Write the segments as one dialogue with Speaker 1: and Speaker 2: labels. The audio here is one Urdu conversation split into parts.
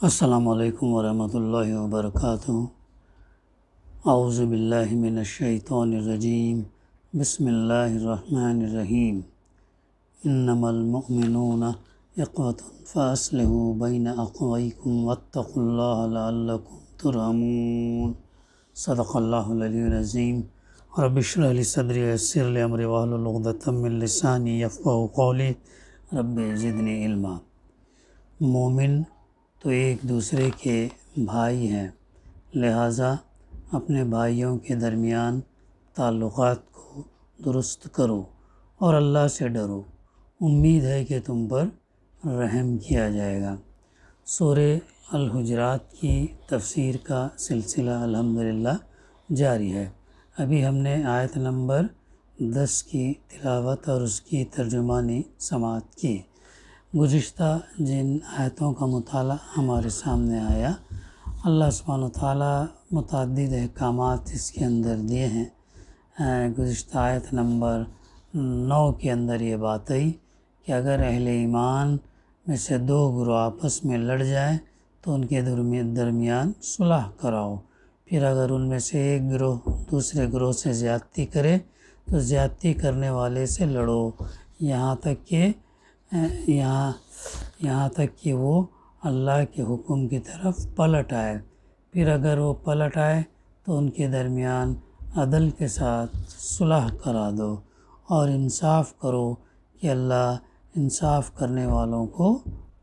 Speaker 1: السلام علیکم ورحمۃ اللہ وبرکاتہ۔ اعوذ باللہ من الشیطان الرجیم، بسم اللہ الرحمن الرحیم۔ انما المؤمنون اخوۃ فاصلحوا بین اخویکم واتقوا اللہ لعلکم ترحمون۔ صدق اللہ العلی العظیم۔ رب اشرح لی صدری ویسر لی امری واحلل عقدۃ من لسانی یفقہوا قولی، رب زدنی علما۔ مومن تو ایک دوسرے کے بھائی ہیں، لہٰذا اپنے بھائیوں کے درمیان تعلقات کو درست کرو اور اللہ سے ڈرو، امید ہے کہ تم پر رحم کیا جائے گا۔ سورہ الحجرات کی تفسیر کا سلسلہ الحمدللہ جاری ہے۔ ابھی ہم نے آیت نمبر 10 کی تلاوت اور اس کی ترجمانی سماعت کی۔ گزشتہ جن آیتوں کا مطالعہ ہمارے سامنے آیا، اللہ سبحانہ وتعالیٰ متعدد احکامات اس کے اندر دیے ہیں۔ گزشتہ آیت نمبر 9 کے اندر یہ بات آئی کہ اگر اہل ایمان میں سے دو گروہ آپس میں لڑ جائیں تو ان کے درمیان صلح کراؤ، پھر اگر ان میں سے ایک گروہ دوسرے گروہ سے زیادتی کرے تو زیادتی کرنے والے سے لڑو یہاں تک کہ وہ اللہ کے حکم کی طرف پلٹ آئے، پھر اگر وہ پلٹ آئے تو ان کے درمیان عدل کے ساتھ صلح کرا دو اور انصاف کرو کہ اللہ انصاف کرنے والوں کو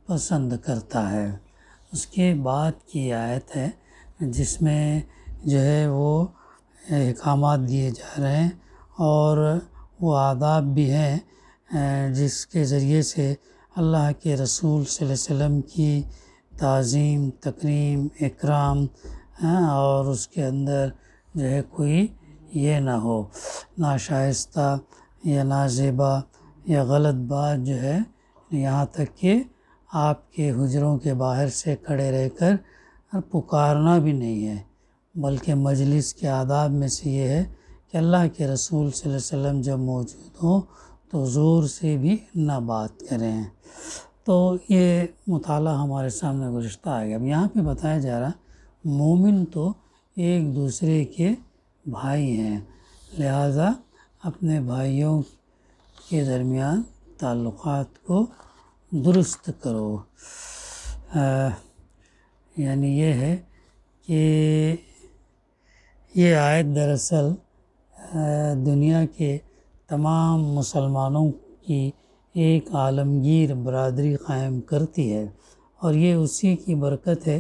Speaker 1: پسند کرتا ہے۔ اس کے بعد کی آیت ہے جس میں جو ہے وہ احکامات دیے جا رہے ہیں اور وہ آداب بھی ہیں جس کے ذریعے سے اللہ کے رسول صلی اللہ علیہ وسلم کی تعظیم، تکریم، اکرام اور اس کے اندر جو ہے کوئی یہ نہ ہو ناشائستہ یا نازیبا یا غلط بات جو ہے، یہاں تک کہ آپ کے حجروں کے باہر سے کھڑے رہ کر پکارنا بھی نہیں ہے، بلکہ مجلس کے آداب میں سے یہ ہے کہ اللہ کے رسول صلی اللہ علیہ وسلم جب موجود ہوں تو زور سے بھی نہ بات کریں۔ تو یہ مطالعہ ہمارے سامنے گزشتہ آ گیا۔ اب یہاں پہ بتایا جا رہا مومن تو ایک دوسرے کے بھائی ہیں، لہٰذا اپنے بھائیوں کے درمیان تعلقات کو درست کرو۔ یعنی یہ ہے کہ یہ آیت دراصل دنیا کے تمام مسلمانوں کی ایک عالمگیر برادری قائم کرتی ہے، اور یہ اسی کی برکت ہے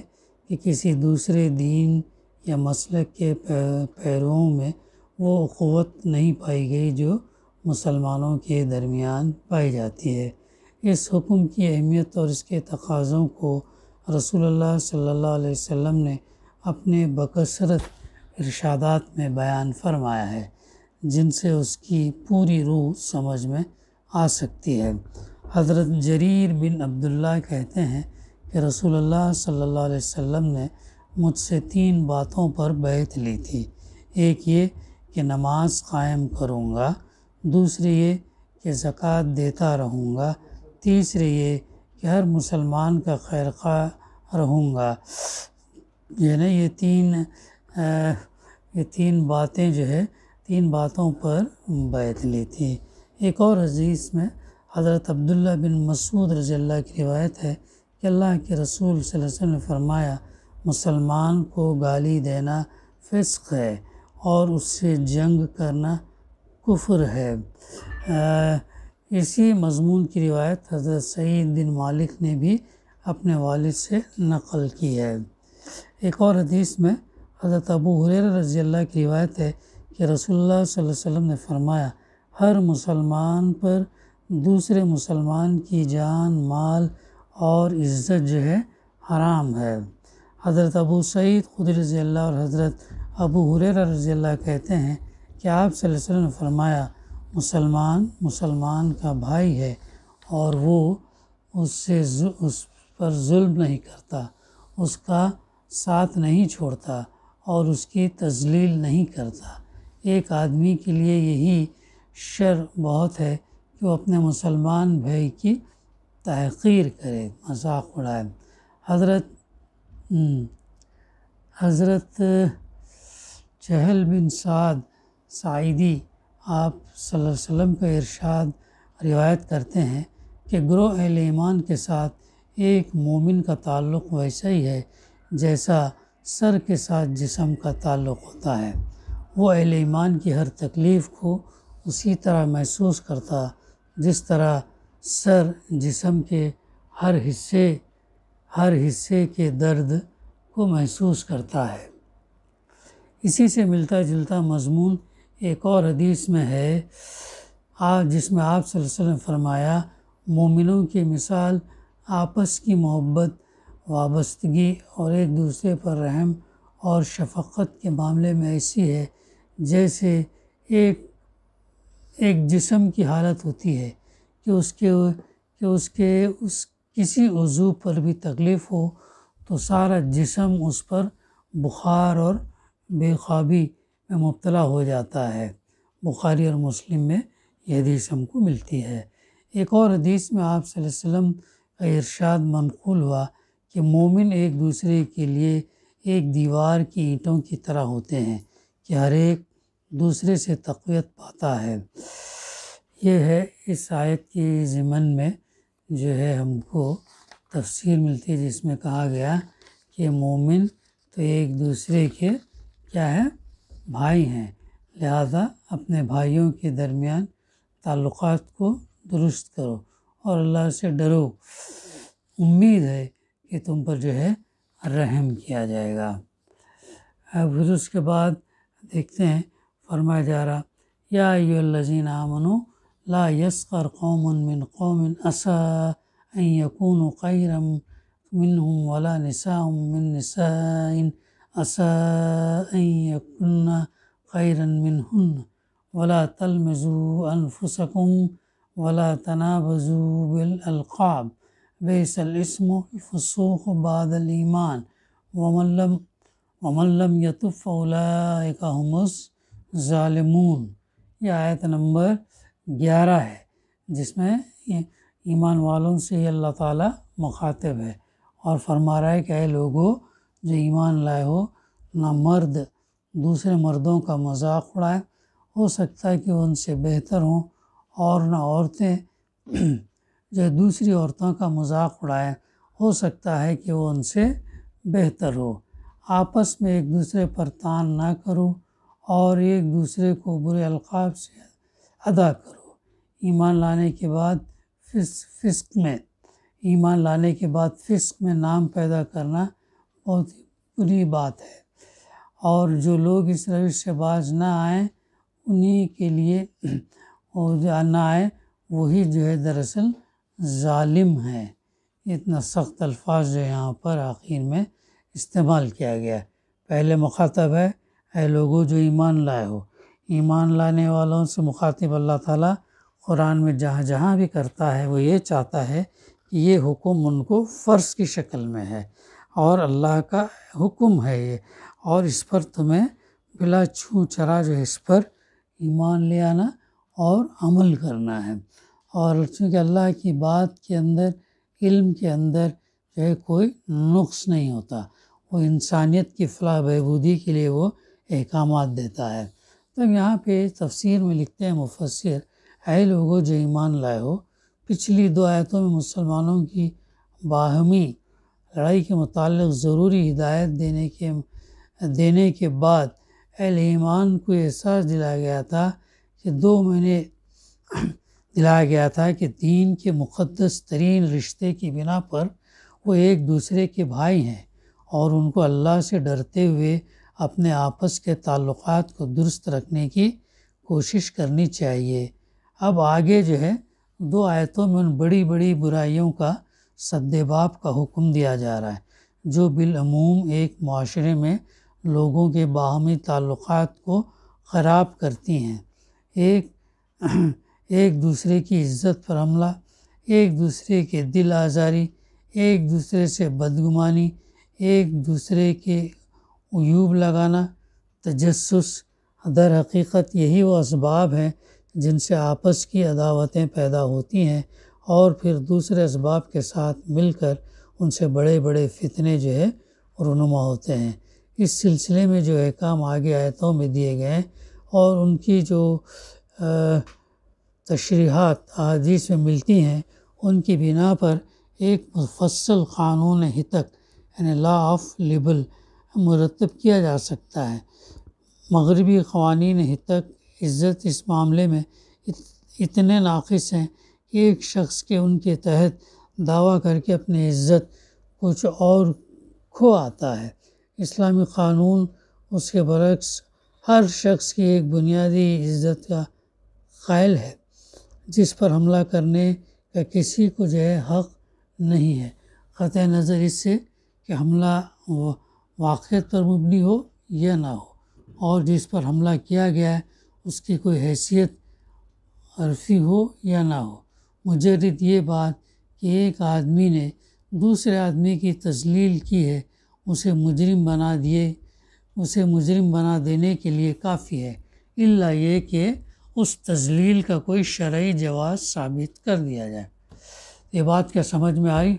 Speaker 1: کہ کسی دوسرے دین یا مسلک کے پیرووں میں وہ اخوت نہیں پائی گئی جو مسلمانوں کے درمیان پائی جاتی ہے۔ اس حکم کی اہمیت اور اس کے تقاضوں کو رسول اللہ صلی اللہ علیہ وسلم نے اپنے بکثرت ارشادات میں بیان فرمایا ہے، جن سے اس کی پوری روح سمجھ میں آ سکتی ہے۔ حضرت جریر بن عبداللہ کہتے ہیں کہ رسول اللہ صلی اللہ علیہ وسلم نے مجھ سے 3 باتوں پر بیعت لی تھی۔ ایک یہ کہ نماز قائم کروں گا، دوسری یہ کہ زکوٰۃ دیتا رہوں گا، تیسری یہ کہ ہر مسلمان کا خیر خواہ رہوں گا۔ یہ تین باتیں جو ہے 3 باتوں پر بیعت لی تھی۔ ایک اور حدیث میں حضرت عبداللہ بن مسعود رضی اللہ کی روایت ہے کہ اللہ کے رسول صلی اللہ علیہ وسلم نے فرمایا، مسلمان کو گالی دینا فسق ہے اور اس سے جنگ کرنا کفر ہے۔ اسی مضمون کی روایت حضرت سعید بن مالک نے بھی اپنے والد سے نقل کی ہے۔ ایک اور حدیث میں حضرت ابو ہریرہ رضی اللہ کی روایت ہے کہ رسول اللہ صلی اللہ علیہ وسلم نے فرمایا، ہر مسلمان پر دوسرے مسلمان کی جان، مال اور عزت جو ہے حرام ہے۔ حضرت ابو سعید خدری رضی اللہ اور حضرت ابو ہریرہ رضی اللہ کہتے ہیں کہ آپ صلی اللہ علیہ وسلم نے فرمایا، مسلمان کا بھائی ہے اور وہ اس پر ظلم نہیں کرتا، اس کا ساتھ نہیں چھوڑتا اور اس کی تذلیل نہیں کرتا۔ ایک آدمی کے لیے یہی شر بہت ہے کہ وہ اپنے مسلمان بھائی کی تحقیر کرے، مذاق اڑائے۔ حضرت حضرت چہل بن سعد ساعدی آپ صلی اللہ علیہ وسلم کا ارشاد روایت کرتے ہیں کہ گروہ اہل ایمان کے ساتھ ایک مومن کا تعلق ویسا ہی ہے جیسا سر کے ساتھ جسم کا تعلق ہوتا ہے۔ وہ اہل ایمان کی ہر تکلیف کو اسی طرح محسوس کرتا جس طرح سر جسم کے ہر حصے کے درد کو محسوس کرتا ہے۔ اسی سے ملتا جلتا مضمون ایک اور حدیث میں ہے جس میں آپ صلی اللہ علیہ وسلم فرمایا، مومنوں کی مثال آپس کی محبت، وابستگی اور ایک دوسرے پر رحم اور شفقت کے معاملے میں ایسی ہے جیسے ایک جسم کی حالت ہوتی ہے کہ اس کے کسی عضو پر بھی تکلیف ہو تو سارا جسم اس پر بخار اور بے خوابی میں مبتلا ہو جاتا ہے۔ بخاری اور مسلم میں یہ حدیث ہم کو ملتی ہے۔ ایک اور حدیث میں آپ صلی اللہ علیہ وسلم کا ارشاد منقول ہوا کہ مومن ایک دوسرے کے لیے ایک دیوار کی اینٹوں کی طرح ہوتے ہیں کہ ہر ایک دوسرے سے تقویت پاتا ہے۔ یہ ہے اس آیت کی ضمن میں جو ہے ہم کو تفسیر ملتی ہے، جس میں کہا گیا کہ مومن تو ایک دوسرے کے کیا ہے بھائی ہیں، لہذا اپنے بھائیوں کے درمیان تعلقات کو درست کرو اور اللہ سے ڈرو، امید ہے کہ تم پر جو ہے رحم کیا جائے گا۔ پھر اس کے بعد دیکھتے ہیں فرمایا جا رہا، یا ایھا الذین آمنوا لا یسخر قوم من قوم عسیٰ ان یکونوا خیرا منہم ولا نساء من نساء عسیٰ ان یکن خیرا منہن ولا تلمزوا انفسکم ولا تنابزوا بالالقاب بئس الاسم الفسوق بعد الایمان ومن لم یتب فاولئک هم الظالمون۔ یہ آیت نمبر 11 ہے، جس میں ایمان والوں سے یہ اللہ تعالیٰ مخاطب ہے اور فرما رہا ہے کہ اے لوگو جو ایمان لائے ہو، نہ مرد دوسرے مردوں کا مذاق اڑائے، ہو سکتا ہے کہ وہ ان سے بہتر ہوں، اور نہ عورتیں جو دوسری عورتوں کا مذاق اڑائیں، ہو سکتا ہے کہ وہ ان سے بہتر ہو۔ آپس میں ایک دوسرے پر طعن نہ کرو اور ایک دوسرے کو برے القاب سے ادا کرو۔ ایمان لانے کے بعد فسق میں نام پیدا کرنا بہت بری بات ہے، اور جو لوگ اس روش سے باز نہ آئیں انہی کے لیے نہ آئے وہی جو ہے دراصل ظالم ہے۔ اتنا سخت الفاظ جو یہاں پر آخر میں استعمال کیا گیا ہے۔ پہلے مخاطب ہے اے لوگو جو ایمان لائے ہو، ایمان لانے والوں سے مخاطب اللہ تعالیٰ قرآن میں جہاں جہاں بھی کرتا ہے وہ یہ چاہتا ہے کہ یہ حکم ان کو فرض کی شکل میں ہے اور اللہ کا حکم ہے یہ، اور اس پر تمہیں بلا چھو چرا جو ہے اس پر ایمان لے آنا اور عمل کرنا ہے۔ اور چونکہ اللہ کی بات کے اندر، علم کے اندر جو ہے کوئی نقص نہیں ہوتا، وہ انسانیت کی فلاح بہبودی کے لیے وہ احکامات دیتا ہے۔ تو یہاں پہ تفسیر میں لکھتے ہیں مفسر، اے لوگو جو ایمان لائے ہو، پچھلی 2 آیتوں میں مسلمانوں کی باہمی لڑائی کے متعلق ضروری ہدایت دینے کے بعد اہل ایمان کو احساس دلایا گیا تھا کہ 2 مہینے دلایا گیا تھا کہ دین کے مقدس ترین رشتے کی بنا پر وہ ایک دوسرے کے بھائی ہیں اور ان کو اللہ سے ڈرتے ہوئے اپنے آپس کے تعلقات کو درست رکھنے کی کوشش کرنی چاہیے۔ اب آگے جو ہے 2 آیتوں میں ان بڑی بڑی برائیوں کا سد باب کا حکم دیا جا رہا ہے جو بالعموم ایک معاشرے میں لوگوں کے باہمی تعلقات کو خراب کرتی ہیں۔ ایک دوسرے کی عزت پر حملہ، ایک دوسرے کے دل آزاری، ایک دوسرے سے بدگمانی، ایک دوسرے کے عیوب لگانا، تجسس، در حقیقت یہی وہ اسباب ہیں جن سے آپس کی عداوتیں پیدا ہوتی ہیں اور پھر دوسرے اسباب کے ساتھ مل کر ان سے بڑے بڑے فتنے جو ہے رونما ہوتے ہیں۔ اس سلسلے میں جو احکام آگے آیتوں میں دیے گئے ہیں اور ان کی جو تشریحات احادیث میں ملتی ہیں، ان کی بنا پر ایک مفصل قانون ہتک یعنی لا آف لیبل مرتب کیا جا سکتا ہے۔ مغربی قوانین ہتک عزت اس معاملے میں اتنے ناقص ہیں کہ ایک شخص کے ان کے تحت دعویٰ کر کے اپنی عزت کچھ اور کھو آتا ہے۔ اسلامی قانون اس کے برعکس ہر شخص کی ایک بنیادی عزت کا قائل ہے، جس پر حملہ کرنے کا کسی کو حق نہیں ہے، قطع نظر اس سے کہ حملہ واقعیت پر مبنی ہو یا نہ ہو، اور جس پر حملہ کیا گیا ہے اس کی کوئی حیثیت عرفی ہو یا نہ ہو۔ مجرد یہ بات کہ ایک آدمی نے دوسرے آدمی کی تذلیل کی ہے اسے مجرم بنا دینے کے لیے کافی ہے، الا یہ کہ اس تذلیل کا کوئی شرعی جواز ثابت کر دیا جائے۔ یہ بات کیا سمجھ میں آئی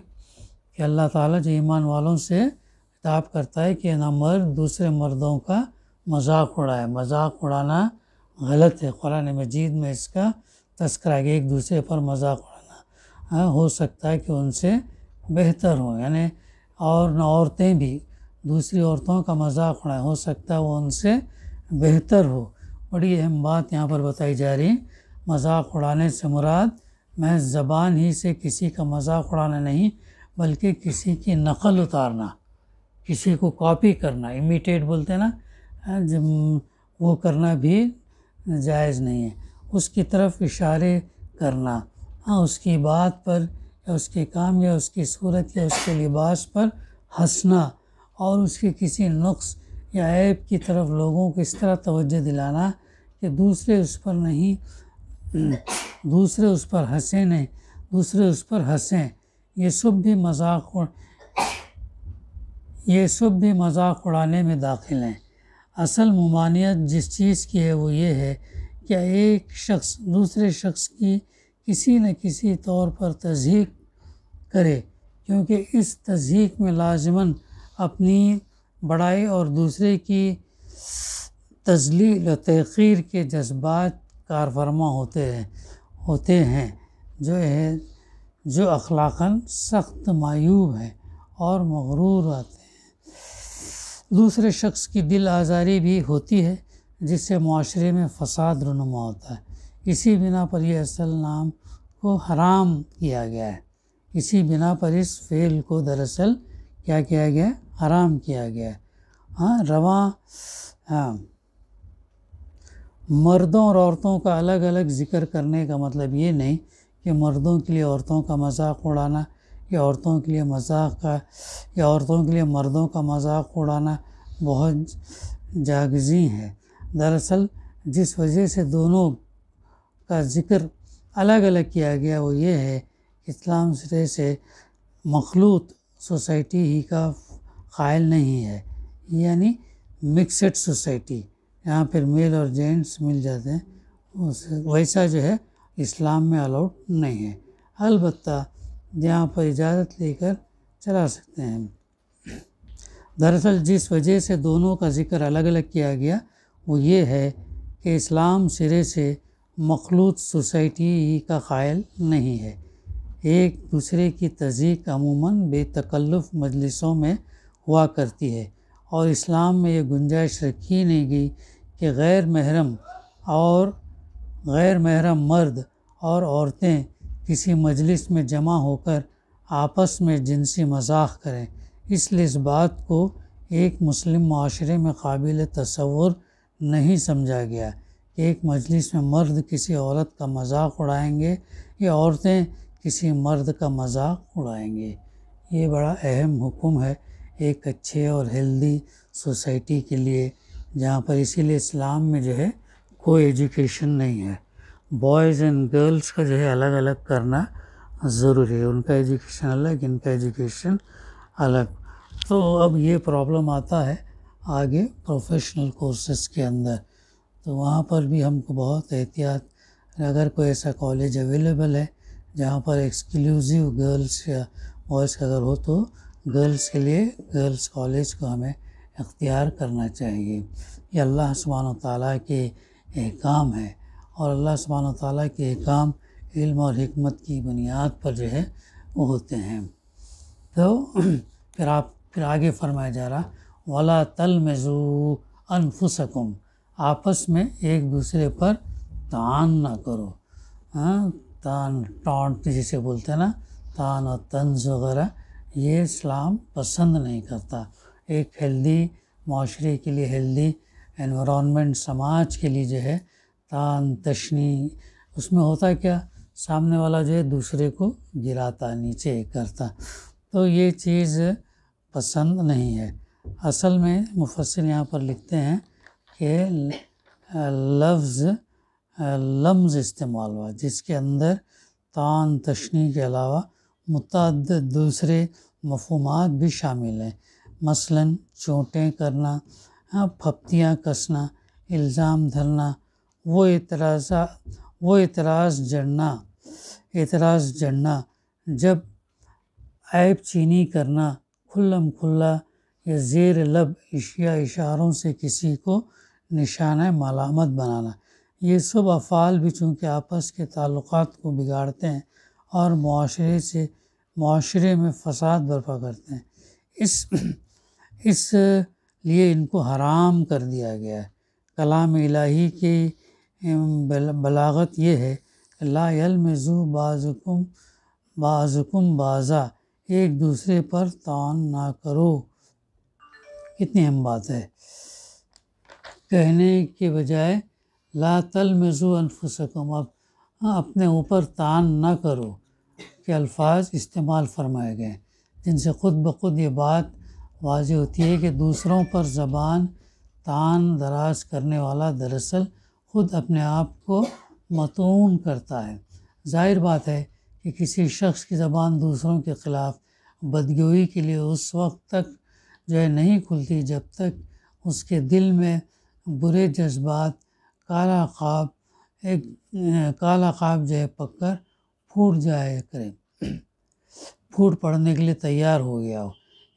Speaker 1: کہ اللہ تعالیٰ جو ایمان والوں سے خطاب کرتا ہے کہ نہ مرد دوسرے مردوں کا مذاق اڑائے۔ مذاق اڑانا غلط ہے، قرآن مجید میں اس کا تذکرہ ہے کہ ایک دوسرے پر مذاق اڑانا ہو سکتا ہے کہ ان سے بہتر ہو، یعنی اور نہ عورتیں بھی دوسری عورتوں کا مذاق اڑائیں، ہو سکتا ہے وہ ان سے بہتر ہو۔ بڑی اہم بات یہاں پر بتائی جا رہی، مذاق اڑانے سے مراد محض زبان ہی سے کسی کا مذاق اڑانا نہیں، بلکہ کسی کی نقل اتارنا، کسی کو کاپی کرنا، امیٹیٹ بولتے ہیں نا، وہ کرنا بھی جائز نہیں ہے۔ اس کی طرف اشارے کرنا، اس کی بات پر یا اس کے کام یا اس کی صورت یا اس کے لباس پر ہنسنا اور اس کے کسی نقص یا عیب کی طرف لوگوں کو اس طرح توجہ دلانا کہ دوسرے اس پر ہنسیں، یہ سب بھی مذاق اڑانے میں داخل ہیں۔ اصل ممانعت جس چیز کی ہے وہ یہ ہے کہ ایک شخص دوسرے شخص کی کسی نہ کسی طور پر تضحیک کرے، کیونکہ اس تضحیک میں لازماً اپنی بڑائی اور دوسرے کی تذلیل و تحقیر کے جذبات کارفرما ہوتے ہیں جو اخلاقاً سخت معیوب ہیں اور مغرور آتے ہیں۔ دوسرے شخص کی دل آزاری بھی ہوتی ہے جس سے معاشرے میں فساد رونما ہوتا ہے۔ اسی بنا پر یہ اصل نام کو حرام کیا گیا ہے، اسی بنا پر اس فعل کو دراصل کیا کیا گیا، حرام کیا گیا ہے۔ مردوں اور عورتوں کا الگ الگ ذکر کرنے کا مطلب یہ نہیں کہ مردوں کے لیے عورتوں کا مذاق اڑانا یا عورتوں کے لیے مردوں کا مذاق اڑانا بہت جاگزیں ہے۔ دراصل جس وجہ سے دونوں کا ذکر الگ الگ کیا گیا وہ یہ ہے کہ اسلام سرے سے مخلوط سوسائٹی ہی کا قائل نہیں ہے، یعنی مکسڈ سوسائٹی، یہاں پھر میل اور جینٹس مل جاتے ہیں، ویسا جو ہے اسلام میں الاؤڈ نہیں ہے، البتہ یہاں پر اجازت لے کر چلا سکتے ہیں۔ دراصل جس وجہ سے دونوں کا ذکر الگ الگ کیا گیا وہ یہ ہے کہ اسلام سرے سے مخلوط سوسائٹی ہی کا قائل نہیں ہے۔ ایک دوسرے کی تضحیک عموماً بے تکلف مجلسوں میں ہوا کرتی ہے، اور اسلام میں یہ گنجائش رکھی نہیں گئی کہ غیر محرم مرد اور عورتیں کسی مجلس میں جمع ہو کر آپس میں جنسی مذاق کریں۔ اس لیے اس بات کو ایک مسلم معاشرے میں قابل تصور نہیں سمجھا گیا کہ ایک مجلس میں مرد کسی عورت کا مذاق اڑائیں گے یا عورتیں کسی مرد کا مذاق اڑائیں گے۔ یہ بڑا اہم حکم ہے ایک اچھے اور ہیلدی سوسائٹی کے لیے، جہاں پر اسی لیے اسلام میں جو ہے کوئی ایجوکیشن نہیں ہے، بوائز اینڈ گرلز کا جو ہے الگ الگ کرنا ضروری ہے، ان کا ایجوکیشن الگ، ان کا ایجوکیشن الگ۔ تو اب یہ پرابلم آتا ہے آگے پروفیشنل کورسز کے اندر، تو وہاں پر بھی ہم کو بہت احتیاط، اگر کوئی ایسا کالج اویلیبل ہے جہاں پر ایکسکلوزیو گرلز یا بوائز کا اگر ہو تو گرلس کے لیے گرلس کالج کو ہمیں اختیار کرنا چاہیے۔ یہ اللہ سبحانہ و تعالیٰ کے احکام ہے، اور اللہ سبحانہ و تعالیٰ کے احکام علم اور حکمت کی بنیاد پر جو ہے وہ ہوتے ہیں۔ تو پھر آگے فرمایا جا رہا وَلَا تَلْمِزُوا أَنفُسَكُمْ، آپس میں ایک دوسرے پر طعن نہ کرو۔ ٹانٹ جسے بولتے ہیں نا، طعن اور طنز وغیرہ، یہ اسلام پسند نہیں کرتا۔ ایک ہیلدی معاشرے کے لیے، ہیلدی انوائرمنٹ، سماج کے لیے جو ہے طعن تشنی، اس میں ہوتا کیا، سامنے والا جو ہے دوسرے کو گراتا، نیچے کرتا، تو یہ چیز پسند نہیں ہے۔ اصل میں مفسر یہاں پر لکھتے ہیں کہ لفظ استعمال ہوا جس کے اندر طعن تشنی کے علاوہ متعدد دوسرے مفہومات بھی شامل ہیں، مثلاً چوٹیں کرنا، پھپتیاں کسنا، الزام دھرنا، اعتراض جڑنا، جب عیب چینی کرنا، کھلم کھلا یا زیر لب اشاروں سے کسی کو نشانہ ملامت بنانا، یہ سب افعال بھی چونکہ آپس کے تعلقات کو بگاڑتے ہیں اور معاشرے میں فساد برپا کرتے ہیں، اس لیے ان کو حرام کر دیا گیا ہے۔ کلام الہی کی بلاغت یہ ہے کہ لا یلمزوا بعضکم بعضا، ایک دوسرے پر طعن نہ کرو۔ کتنی اہم بات ہے، کہنے کے بجائے لا تلمزوا انفسکم، اب اپنے اوپر طعن نہ کرو، کہ الفاظ استعمال فرمائے گئے جن سے خود بخود یہ بات واضح ہوتی ہے کہ دوسروں پر زبان طعن دراز کرنے والا دراصل خود اپنے آپ کو مطعون کرتا ہے۔ ظاہر بات ہے کہ کسی شخص کی زبان دوسروں کے خلاف بدگوئی کے لیے اس وقت تک جو ہے نہیں کھلتی جب تک اس کے دل میں برے جذبات کالا خواب جو ہے پک کر پھوٹ پڑنے کے لیے تیار ہو گیا ہو۔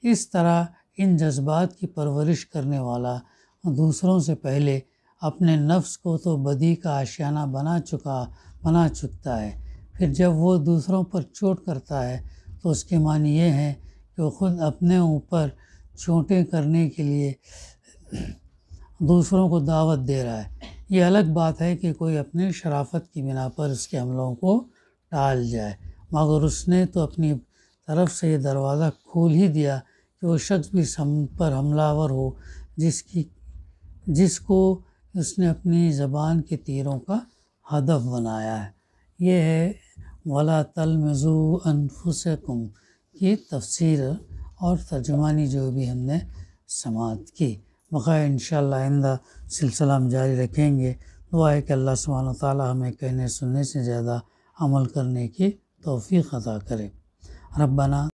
Speaker 1: اس طرح ان جذبات کی پرورش کرنے والا دوسروں سے پہلے اپنے نفس کو تو بدی کا آشیانہ بنا چکتا ہے، پھر جب وہ دوسروں پر چوٹ کرتا ہے تو اس کے معنی یہ ہے کہ وہ خود اپنے اوپر چوٹیں کرنے کے لیے دوسروں کو دعوت دے رہا ہے۔ یہ الگ بات ہے کہ کوئی اپنے شرافت کی بنا پر اس کے حملوں کو ٹال جائے، مگر اس نے تو اپنی طرف سے یہ دروازہ کھول ہی دیا کہ وہ شخص بھی پر حملہ آور ہو جس کو اس نے اپنی زبان کے تیروں کا ہدف بنایا ہے۔ یہ ہے وَلَا تَلْمِزُوا أَنفُسَكُمْ کی تفسیر اور ترجمانی جو بھی ہم نے سماعت کی۔ بقیہ انشاءاللہ آئندہ سلسلہ ہم جاری رکھیں گے۔ دعا ہے کہ اللہ سبحانہ وتعالی ہمیں کہنے سننے سے زیادہ عمل کرنے کی توفیق عطا کرے۔ ربنا